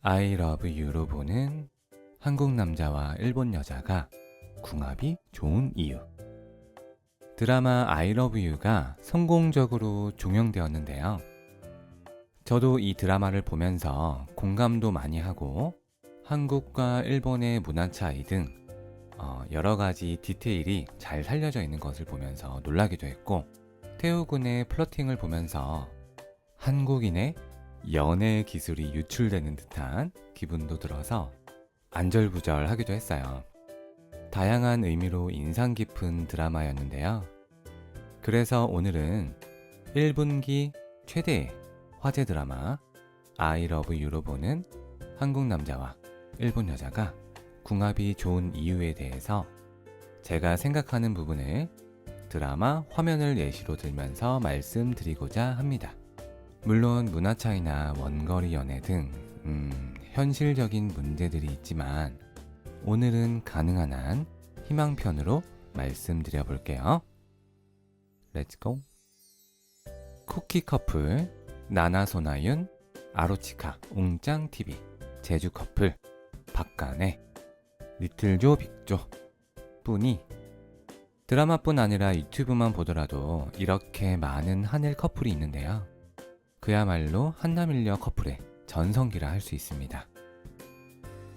I love you로 보는 한국 남자와 일본 여자가 궁합이 좋은 이유. 드라마 I love you가 성공적으로 종영되었는데요. 저도 이 드라마를 보면서 공감도 많이 하고 한국과 일본의 문화 차이 등 여러 가지 디테일이 잘 살려져 있는 것을 보면서 놀라기도 했고, 태우군의 플러팅을 보면서 한국인의 연애 기술이 유출되는 듯한 기분도 들어서 안절부절하기도 했어요. 다양한 의미로 인상 깊은 드라마였는데요. 그래서 오늘은 1분기 최대의 화제 드라마 I love you로 보는 한국 남자와 일본 여자가 궁합이 좋은 이유에 대해서 제가 생각하는 부분을 드라마 화면을 예시로 들면서 말씀드리고자 합니다. 물론 문화 차이나 원거리 연애 등 현실적인 문제들이 있지만 오늘은 가능한 한 희망편으로 말씀드려 볼게요. 렛츠고! 쿠키 커플, 나나소나윤, 아로치카, 웅짱TV, 제주 커플, 박간의, 리틀조 빅조 뿐이 드라마뿐 아니라 유튜브만 보더라도 이렇게 많은 한일 커플이 있는데요. 그야말로 한남일녀 커플의 전성기라 할 수 있습니다.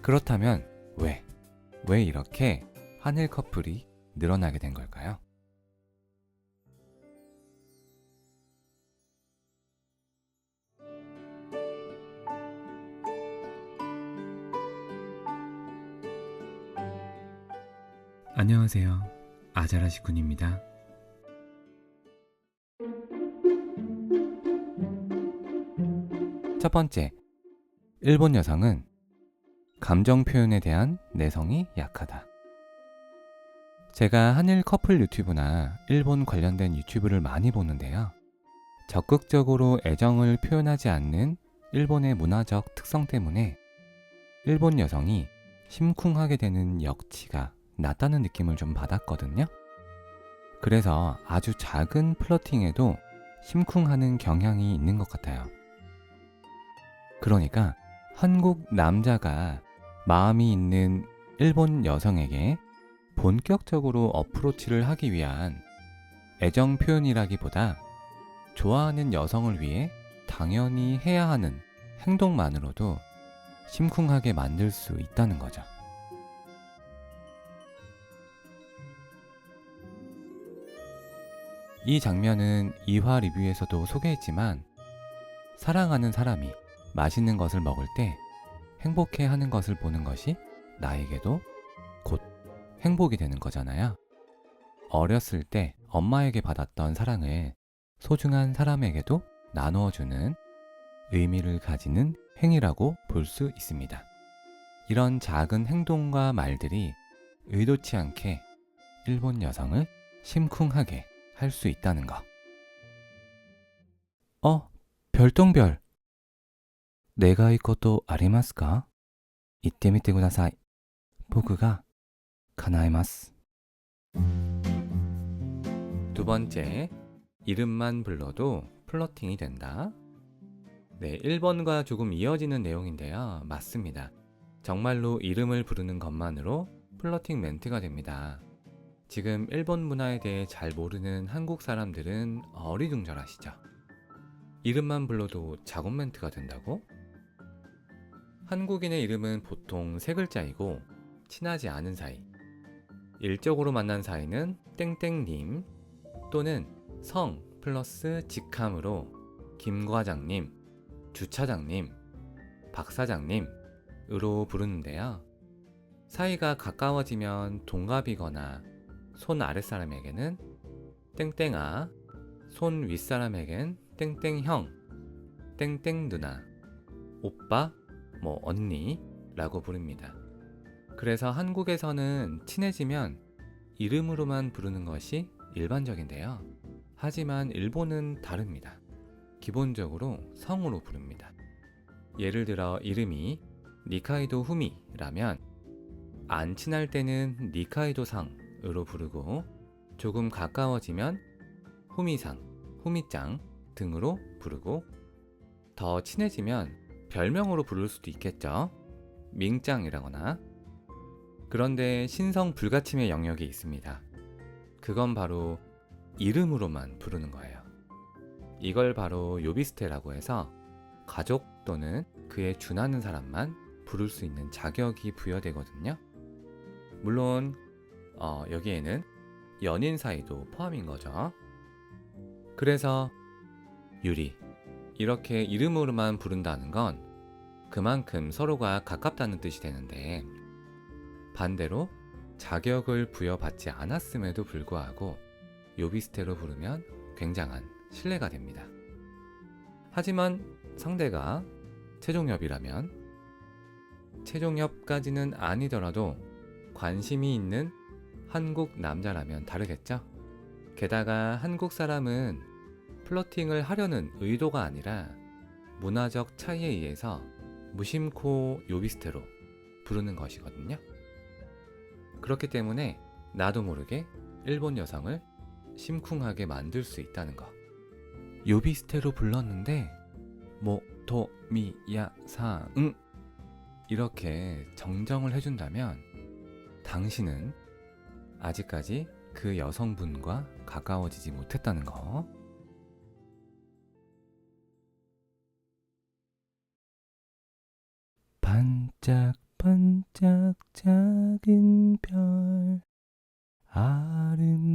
그렇다면 왜 이렇게 한일 커플이 늘어나게 된 걸까요? 안녕하세요. 아자라시 군입니다. 첫 번째, 일본 여성은 감정 표현에 대한 내성이 약하다. 제가 한일 커플 유튜브나 일본 관련된 유튜브를 많이 보는데요. 적극적으로 애정을 표현하지 않는 일본의 문화적 특성 때문에 일본 여성이 심쿵하게 되는 역치가 낮다는 느낌을 좀 받았거든요. 그래서 아주 작은 플러팅에도 심쿵하는 경향이 있는 것 같아요. 그러니까 한국 남자가 마음이 있는 일본 여성에게 본격적으로 어프로치를 하기 위한 애정 표현이라기보다 좋아하는 여성을 위해 당연히 해야 하는 행동만으로도 심쿵하게 만들 수 있다는 거죠. 이 장면은 2화 리뷰에서도 소개했지만, 사랑하는 사람이 맛있는 것을 먹을 때 행복해 하는 것을 보는 것이 나에게도 곧 행복이 되는 거잖아요. 어렸을 때 엄마에게 받았던 사랑을 소중한 사람에게도 나누어주는 의미를 가지는 행위라고 볼 수 있습니다. 이런 작은 행동과 말들이 의도치 않게 일본 여성을 심쿵하게 할 수 있다는 거. 별똥별. 내가 이ことありますか? 言ってみてください. 僕が叶えます. 두 번째, 이름만 불러도 플러팅이 된다. 네, 1번과 조금 이어지는 내용인데요. 맞습니다. 정말로 이름을 부르는 것만으로 플러팅 멘트가 됩니다. 지금 일본 문화에 대해 잘 모르는 한국 사람들은 어리둥절하시죠. 이름만 불러도 작업 멘트가 된다고? 한국인의 이름은 보통 세 글자이고 친하지 않은 사이, 일적으로 만난 사이는 땡땡님 또는 성 플러스 직함으로 김과장님, 주차장님, 박사장님으로 부르는데요. 사이가 가까워지면 동갑이거나 손 아랫사람에게는 땡땡아, 손 윗사람에겐 땡땡형, 땡땡누나, 오빠, 언니라고 부릅니다. 그래서 한국에서는 친해지면 이름으로만 부르는 것이 일반적인데요. 하지만 일본은 다릅니다. 기본적으로 성으로 부릅니다. 예를 들어 이름이 니카이도 후미라면 안 친할 때는 니카이도 상으로 부르고, 조금 가까워지면 후미상, 후미짱 등으로 부르고, 더 친해지면 별명으로 부를 수도 있겠죠. 밍짱이라거나. 그런데 신성 불가침의 영역이 있습니다. 그건 바로 이름으로만 부르는 거예요. 이걸 바로 요비스테라고 해서 가족 또는 그에 준하는 사람만 부를 수 있는 자격이 부여되거든요. 물론 여기에는 연인 사이도 포함인 거죠. 그래서 유리, 이렇게 이름으로만 부른다는 건 그만큼 서로가 가깝다는 뜻이 되는데, 반대로 자격을 부여받지 않았음에도 불구하고 요비스테로 부르면 굉장한 신뢰가 됩니다. 하지만 상대가 최종엽이라면, 최종엽까지는 아니더라도 관심이 있는 한국 남자라면 다르겠죠? 게다가 한국 사람은 플러팅을 하려는 의도가 아니라 문화적 차이에 의해서 무심코 요비스테로 부르는 것이거든요. 그렇기 때문에 나도 모르게 일본 여성을 심쿵하게 만들 수 있다는 거. 요비스테로 불렀는데 도미야사응 이렇게 정정을 해준다면 당신은 아직까지 그 여성분과 가까워지지 못했다는 거. 반짝반짝 작은 별 아름답게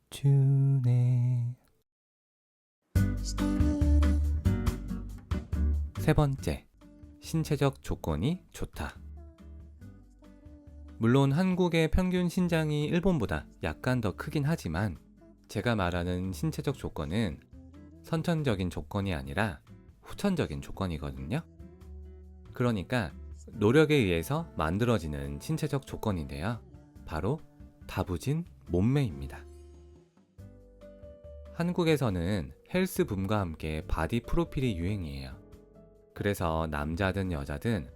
비추네. 세 번째, 신체적 조건이 좋다. 물론 한국의 평균 신장이 일본보다 약간 더 크긴 하지만 제가 말하는 신체적 조건은 선천적인 조건이 아니라 후천적인 조건이거든요. 그러니까 노력에 의해서 만들어지는 신체적 조건인데요. 바로 다부진 몸매입니다. 한국에서는 헬스붐과 함께 바디 프로필이 유행이에요. 그래서 남자든 여자든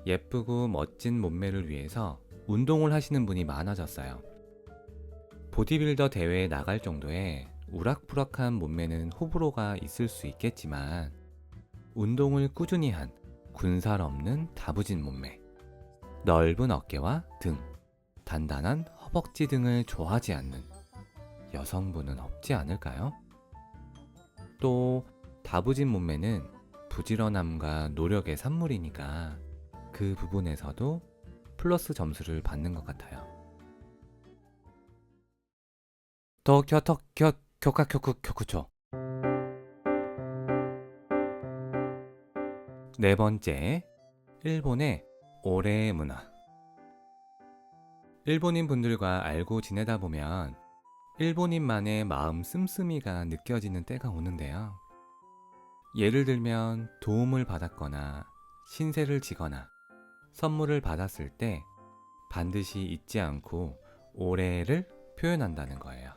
예쁘고 멋진 몸매를 위해서 운동을 하시는 분이 많아졌어요. 보디빌더 대회에 나갈 정도의 우락부락한 몸매는 호불호가 있을 수 있겠지만 운동을 꾸준히 한 군살 없는 다부진 몸매, 넓은 어깨와 등, 단단한 허벅지 등을 좋아하지 않는 여성분은 없지 않을까요? 또 다부진 몸매는 부지런함과 노력의 산물이니까 그 부분에서도 플러스 점수를 받는 것 같아요. 교카교쿠교쿠초. 네 번째, 일본의 오레 문화. 일본인 분들과 알고 지내다 보면 일본인만의 마음 씀씀이가 느껴지는 때가 오는데요. 예를 들면 도움을 받았거나 신세를 지거나 선물을 받았을 때 반드시 잊지 않고 오레를 표현한다는 거예요.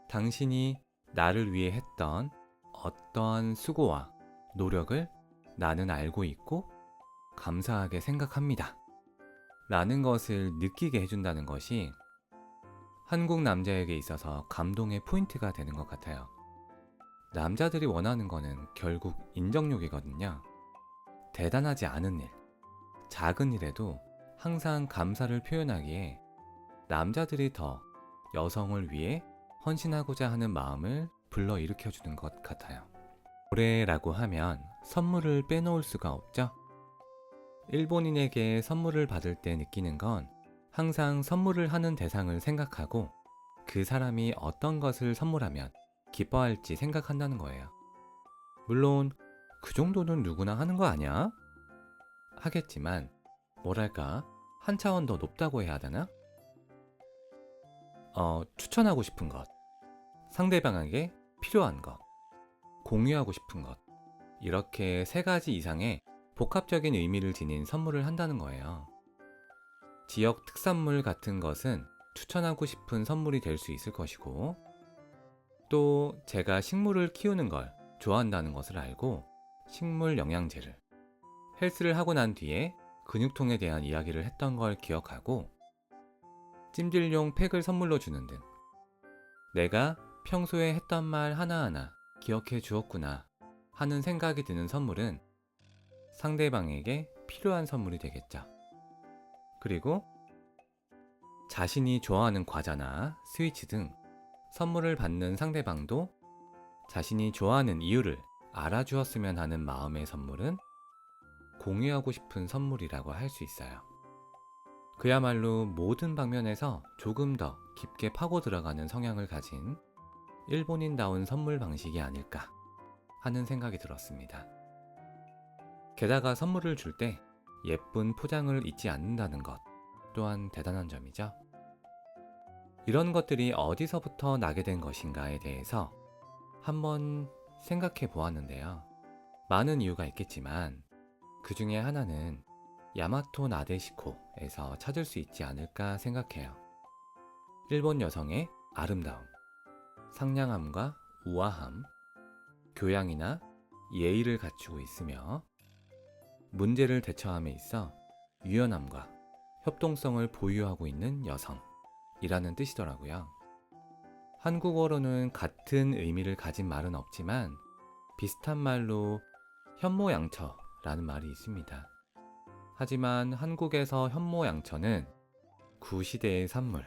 당신이 나를 위해 했던 어떠한 수고와 노력을 나는 알고 있고 감사하게 생각합니다. 라는 것을 느끼게 해준다는 것이 한국 남자에게 있어서 감동의 포인트가 되는 것 같아요. 남자들이 원하는 거는 결국 인정욕이거든요. 대단하지 않은 일, 작은 일에도 항상 감사를 표현하기에 남자들이 더 여성을 위해 헌신하고자 하는 마음을 불러일으켜주는 것 같아요. 오레라고 하면 선물을 빼놓을 수가 없죠. 일본인에게 선물을 받을 때 느끼는 건 항상 선물을 하는 대상을 생각하고 그 사람이 어떤 것을 선물하면 기뻐할지 생각한다는 거예요. 물론 그 정도는 누구나 하는 거 아니야? 하겠지만 뭐랄까 한 차원 더 높다고 해야 하나? 추천하고 싶은 것, 상대방에게 필요한 것, 공유하고 싶은 것, 이렇게 세 가지 이상의 복합적인 의미를 지닌 선물을 한다는 거예요. 지역 특산물 같은 것은 추천하고 싶은 선물이 될 수 있을 것이고, 또 제가 식물을 키우는 걸 좋아한다는 것을 알고 식물 영양제를, 헬스를 하고 난 뒤에 근육통에 대한 이야기를 했던 걸 기억하고 찜질용 팩을 선물로 주는 등 내가 평소에 했던 말 하나하나 기억해 주었구나 하는 생각이 드는 선물은 상대방에게 필요한 선물이 되겠죠. 그리고 자신이 좋아하는 과자나 스위치 등 선물을 받는 상대방도 자신이 좋아하는 이유를 알아주었으면 하는 마음의 선물은 공유하고 싶은 선물이라고 할 수 있어요. 그야말로 모든 방면에서 조금 더 깊게 파고 들어가는 성향을 가진 일본인다운 선물 방식이 아닐까 하는 생각이 들었습니다. 게다가 선물을 줄 때 예쁜 포장을 잊지 않는다는 것 또한 대단한 점이죠. 이런 것들이 어디서부터 나게 된 것인가에 대해서 한번 생각해 보았는데요. 많은 이유가 있겠지만 그 중에 하나는 야마토 나데시코에서 찾을 수 있지 않을까 생각해요. 일본 여성의 아름다움, 상냥함과 우아함, 교양이나 예의를 갖추고 있으며 문제를 대처함에 있어 유연함과 협동성을 보유하고 있는 여성이라는 뜻이더라고요. 한국어로는 같은 의미를 가진 말은 없지만 비슷한 말로 현모양처라는 말이 있습니다. 하지만 한국에서 현모양처는 구시대의 산물,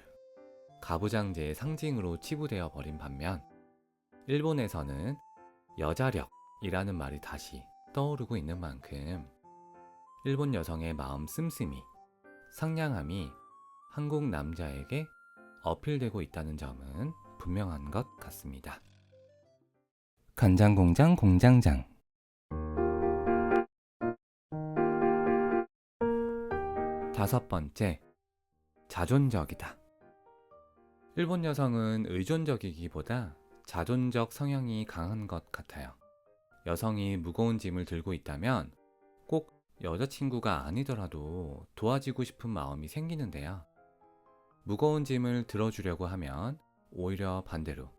가부장제의 상징으로 치부되어 버린 반면 일본에서는 여자력이라는 말이 다시 떠오르고 있는 만큼 일본 여성의 마음 씀씀이, 상냥함이 한국 남자에게 어필되고 있다는 점은 분명한 것 같습니다. 간장공장 공장장. 다섯 번째, 자존적이다. 일본 여성은 의존적이기보다 자존적 성향이 강한 것 같아요. 여성이 무거운 짐을 들고 있다면 꼭 여자친구가 아니더라도 도와주고 싶은 마음이 생기는데요. 무거운 짐을 들어주려고 하면 오히려 반대로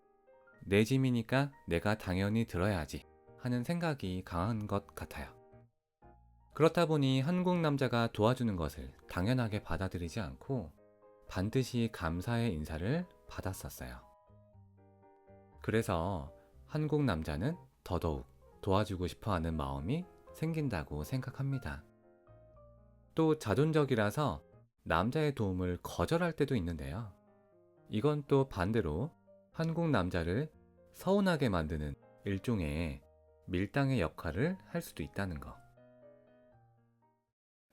내 짐이니까 내가 당연히 들어야지 하는 생각이 강한 것 같아요. 그렇다 보니 한국 남자가 도와주는 것을 당연하게 받아들이지 않고 반드시 감사의 인사를 받았었어요. 그래서 한국 남자는 더더욱 도와주고 싶어 하는 마음이 생긴다고 생각합니다. 또 자존적이라서 남자의 도움을 거절할 때도 있는데요. 이건 또 반대로 한국 남자를 서운하게 만드는 일종의 밀당의 역할을 할 수도 있다는 거.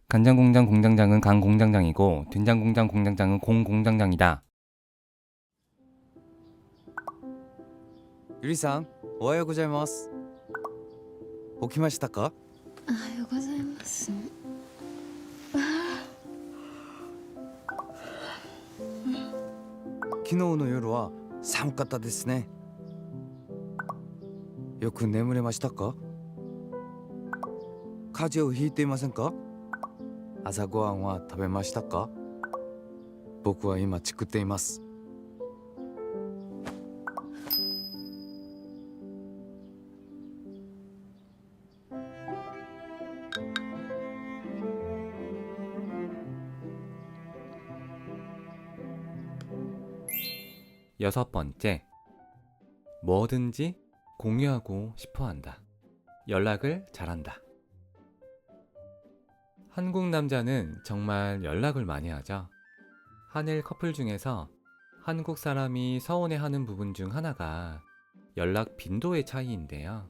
간장공장 공장장은 강 공장장이고 된장공장 공장장은 공 공장장이다. ゆりさん、おはようございます。起きましたか？おはようございます。昨日の夜は寒かったですね。よく眠れましたか？風邪をひいていませんか？朝ごはんは食べましたか？僕は今作っています。여섯 번째, 뭐든지 공유하고 싶어 한다. 연락을 잘한다. 한국 남자는 정말 연락을 많이 하죠. 한일 커플 중에서 한국 사람이 서운해하는 부분 중 하나가 연락 빈도의 차이인데요.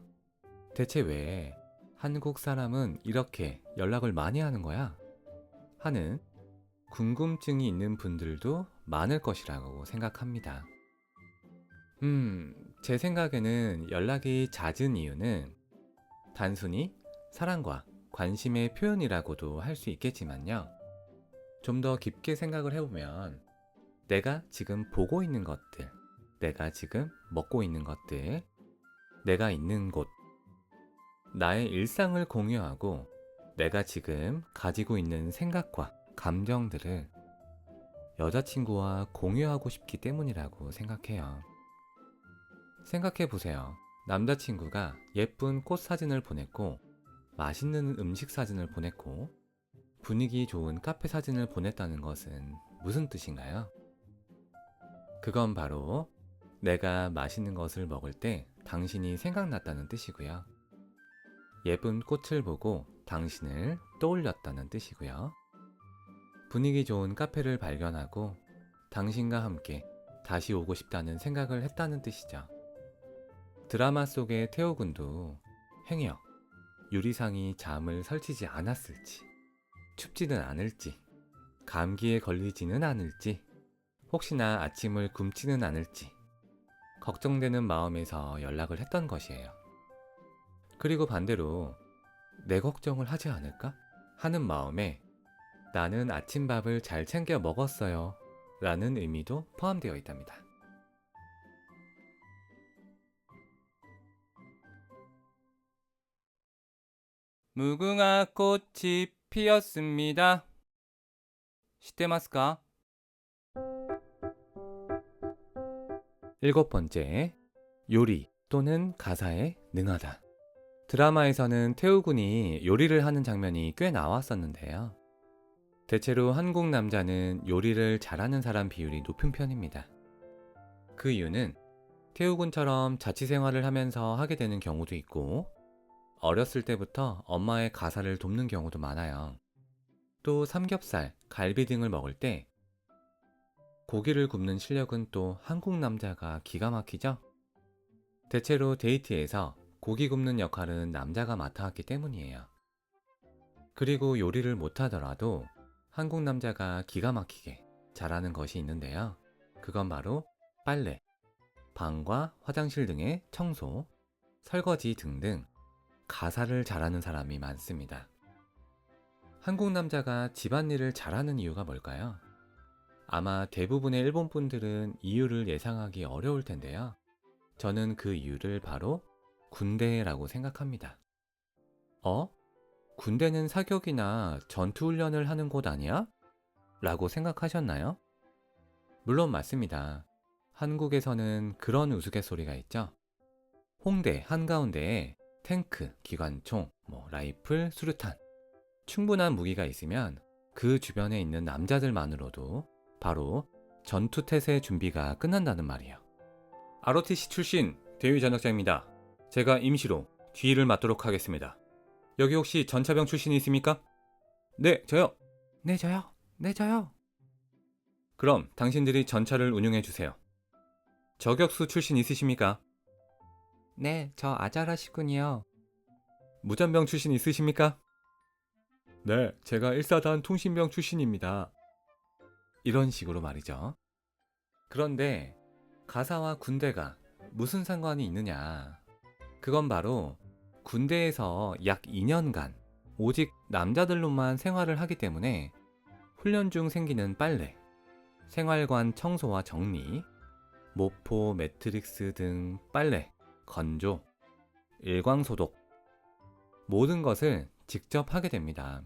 대체 왜 한국 사람은 이렇게 연락을 많이 하는 거야? 하는 궁금증이 있는 분들도 많을 것이라고 생각합니다. 제 생각에는 연락이 잦은 이유는 단순히 사랑과 관심의 표현이라고도 할 수 있겠지만요. 좀 더 깊게 생각을 해보면 내가 지금 보고 있는 것들, 내가 지금 먹고 있는 것들, 내가 있는 곳, 나의 일상을 공유하고 내가 지금 가지고 있는 생각과 감정들을 여자친구와 공유하고 싶기 때문이라고 생각해요. 생각해보세요. 남자친구가 예쁜 꽃 사진을 보냈고 맛있는 음식 사진을 보냈고 분위기 좋은 카페 사진을 보냈다는 것은 무슨 뜻인가요? 그건 바로 내가 맛있는 것을 먹을 때 당신이 생각났다는 뜻이고요. 예쁜 꽃을 보고 당신을 떠올렸다는 뜻이고요. 분위기 좋은 카페를 발견하고 당신과 함께 다시 오고 싶다는 생각을 했다는 뜻이죠. 드라마 속의 태호 군도 행여 유리상이 잠을 설치지 않았을지, 춥지는 않을지, 감기에 걸리지는 않을지, 혹시나 아침을 굶지는 않을지 걱정되는 마음에서 연락을 했던 것이에요. 그리고 반대로 내 걱정을 하지 않을까 하는 마음에 나는 아침밥을 잘 챙겨 먹었어요 라는 의미도 포함되어 있답니다. 무궁화 꽃이 피었습니다. 시테마스까? 7번째, 요리 또는 가사에 능하다. 드라마에서는 태우 군이 요리를 하는 장면이 꽤 나왔었는데요. 대체로 한국 남자는 요리를 잘하는 사람 비율이 높은 편입니다. 그 이유는 태우 군처럼 자취 생활을 하면서 하게 되는 경우도 있고, 어렸을 때부터 엄마의 가사를 돕는 경우도 많아요. 또 삼겹살, 갈비 등을 먹을 때 고기를 굽는 실력은 또 한국 남자가 기가 막히죠? 대체로 데이트에서 고기 굽는 역할은 남자가 맡아왔기 때문이에요. 그리고 요리를 못하더라도 한국 남자가 기가 막히게 잘하는 것이 있는데요. 그건 바로 빨래, 방과 화장실 등의 청소, 설거지 등등 가사를 잘하는 사람이 많습니다. 한국 남자가 집안일을 잘하는 이유가 뭘까요? 아마 대부분의 일본 분들은 이유를 예상하기 어려울 텐데요. 저는 그 이유를 바로 군대라고 생각합니다. 군대는 사격이나 전투훈련을 하는 곳 아니야? 라고 생각하셨나요? 물론 맞습니다. 한국에서는 그런 우스갯소리가 있죠. 홍대 한가운데에 탱크, 기관총, 라이플, 수류탄 충분한 무기가 있으면 그 주변에 있는 남자들만으로도 바로 전투태세 준비가 끝난다는 말이에요. ROTC 출신 대위 전역자입니다. 제가 임시로 뒤를 맡도록 하겠습니다. 여기 혹시 전차병 출신이 있습니까? 네, 저요. 네, 저요. 네, 저요. 그럼 당신들이 전차를 운용해 주세요. 저격수 출신 있으십니까? 네, 저 아자라시군요. 무전병 출신 있으십니까? 네, 제가 1사단 통신병 출신입니다. 이런 식으로 말이죠. 그런데 가사와 군대가 무슨 상관이 있느냐? 그건 바로 군대에서 약 2년간 오직 남자들로만 생활을 하기 때문에 훈련 중 생기는 빨래, 생활관 청소와 정리, 모포, 매트릭스 등 빨래, 건조, 일광소독 모든 것을 직접 하게 됩니다.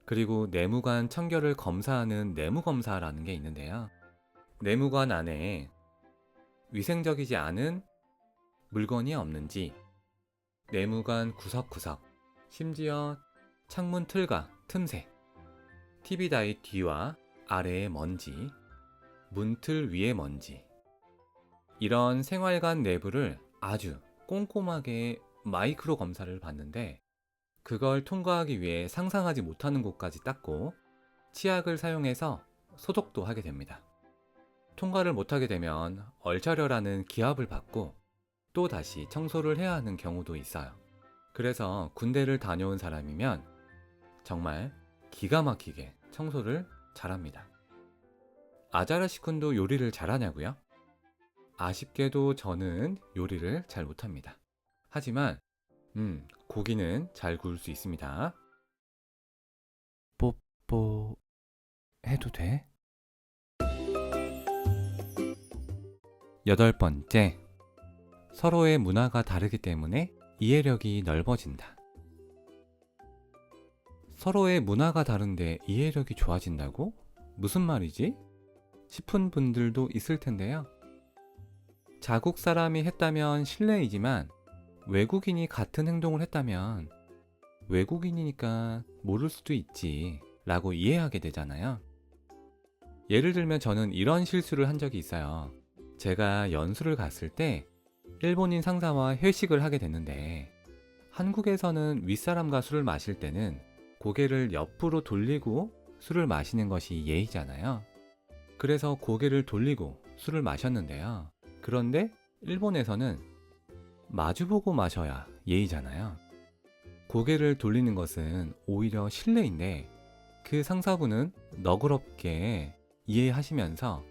그리고 내무관 청결을 검사하는 내무검사라는 게 있는데요. 내무관 안에 위생적이지 않은 물건이 없는지, 내무관 구석구석, 심지어 창문 틀과 틈새, TV 다이 뒤와 아래의 먼지, 문틀 위의 먼지, 이런 생활관 내부를 아주 꼼꼼하게 마이크로 검사를 받는데, 그걸 통과하기 위해 상상하지 못하는 곳까지 닦고 치약을 사용해서 소독도 하게 됩니다. 통과를 못하게 되면 얼차려라는 기합을 받고 또 다시 청소를 해야 하는 경우도 있어요. 그래서 군대를 다녀온 사람이면 정말 기가 막히게 청소를 잘합니다. 아자라시군도 요리를 잘하냐고요? 아쉽게도 저는 요리를 잘 못합니다. 하지만 고기는 잘 구울 수 있습니다. 뽀뽀 해도 돼? 8번째, 서로의 문화가 다르기 때문에 이해력이 넓어진다. 서로의 문화가 다른데 이해력이 좋아진다고? 무슨 말이지? 싶은 분들도 있을 텐데요. 자국 사람이 했다면 실례이지만 외국인이 같은 행동을 했다면 외국인이니까 모를 수도 있지 라고 이해하게 되잖아요. 예를 들면 저는 이런 실수를 한 적이 있어요. 제가 연수를 갔을 때 일본인 상사와 회식을 하게 됐는데 한국에서는 윗사람과 술을 마실 때는 고개를 옆으로 돌리고 술을 마시는 것이 예의잖아요. 그래서 고개를 돌리고 술을 마셨는데요. 그런데 일본에서는 마주보고 마셔야 예의잖아요. 고개를 돌리는 것은 오히려 실례인데 그 상사분은 너그럽게 이해하시면서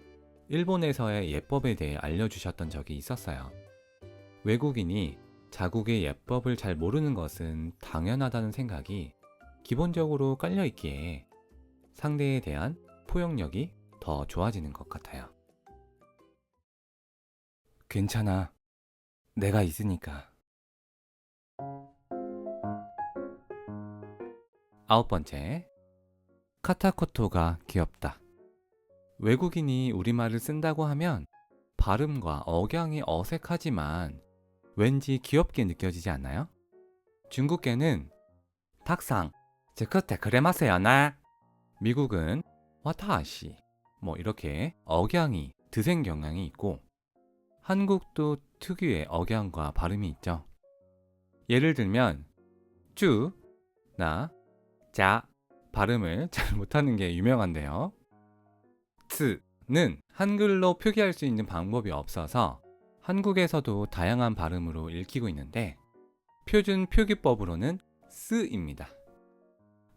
일본에서의 예법에 대해 알려주셨던 적이 있었어요. 외국인이 자국의 예법을 잘 모르는 것은 당연하다는 생각이 기본적으로 깔려있기에 상대에 대한 포용력이 더 좋아지는 것 같아요. 괜찮아. 내가 있으니까. 9번째, 카타코토가 귀엽다. 외국인이 우리말을 쓴다고 하면 발음과 억양이 어색하지만 왠지 귀엽게 느껴지지 않나요? 중국계는 탁상, 그때 그래마세요나. 미국은 와타시, 이렇게 억양이 드생 경향이 있고 한국도 특유의 억양과 발음이 있죠. 예를 들면 쭈, 나, 자 발음을 잘 못하는 게 유명한데요. 츠는 한글로 표기할 수 있는 방법이 없어서 한국에서도 다양한 발음으로 읽히고 있는데 표준 표기법으로는 스입니다.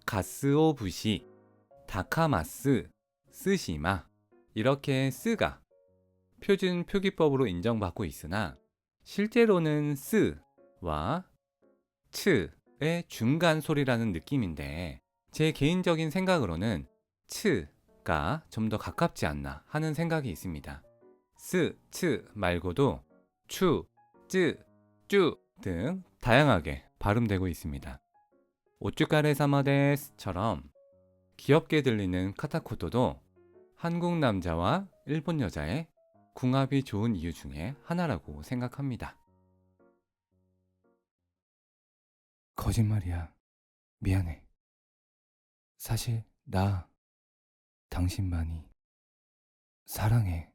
가스오부시, 다카마스, 스시마 이렇게 스가 표준 표기법으로 인정받고 있으나 실제로는 스와 츠의 중간 소리라는 느낌인데 제 개인적인 생각으로는 츠가 좀 더 가깝지 않나 하는 생각이 있습니다. 스, 츠 말고도 추, 쯔, 쭈 등 다양하게 발음되고 있습니다. 오쭈카레 사마데스처럼 귀엽게 들리는 카타코토도 한국 남자와 일본 여자의 궁합이 좋은 이유 중에 하나라고 생각합니다. 거짓말이야. 미안해. 사실 나 당신 많이 사랑해.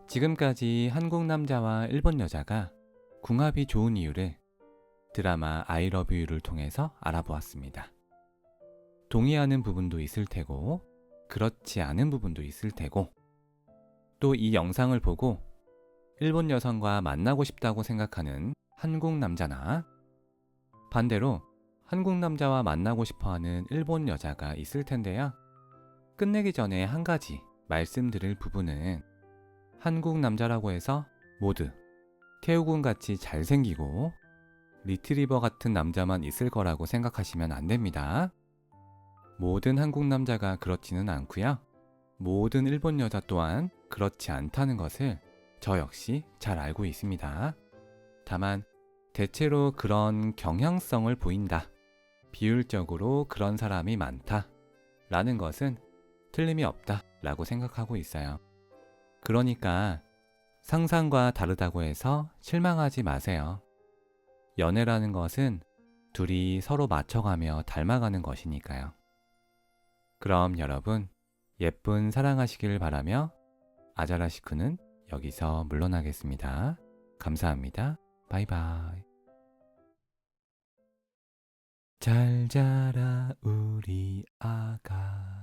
지금까지 한국 남자와 일본 여자가 궁합이 좋은 이유를 드라마 I Love You를 통해서 알아보았습니다. 동의하는 부분도 있을 테고 그렇지 않은 부분도 있을 테고 또 이 영상을 보고 일본 여성과 만나고 싶다고 생각하는 한국 남자나 반대로 한국 남자와 만나고 싶어하는 일본 여자가 있을 텐데요. 끝내기 전에 한 가지 말씀드릴 부분은 한국 남자라고 해서 모두 태우군 같이 잘생기고 리트리버 같은 남자만 있을 거라고 생각하시면 안 됩니다. 모든 한국 남자가 그렇지는 않고요. 모든 일본 여자 또한 그렇지 않다는 것을 저 역시 잘 알고 있습니다. 다만 대체로 그런 경향성을 보인다. 비율적으로 그런 사람이 많다. 라는 것은 틀림이 없다. 라고 생각하고 있어요. 그러니까 상상과 다르다고 해서 실망하지 마세요. 연애라는 것은 둘이 서로 맞춰가며 닮아가는 것이니까요. 그럼 여러분 예쁜 사랑하시길 바라며 아자라시쿠는 여기서 물러나겠습니다. 감사합니다. 바이바이. 잘 자라 우리 아가.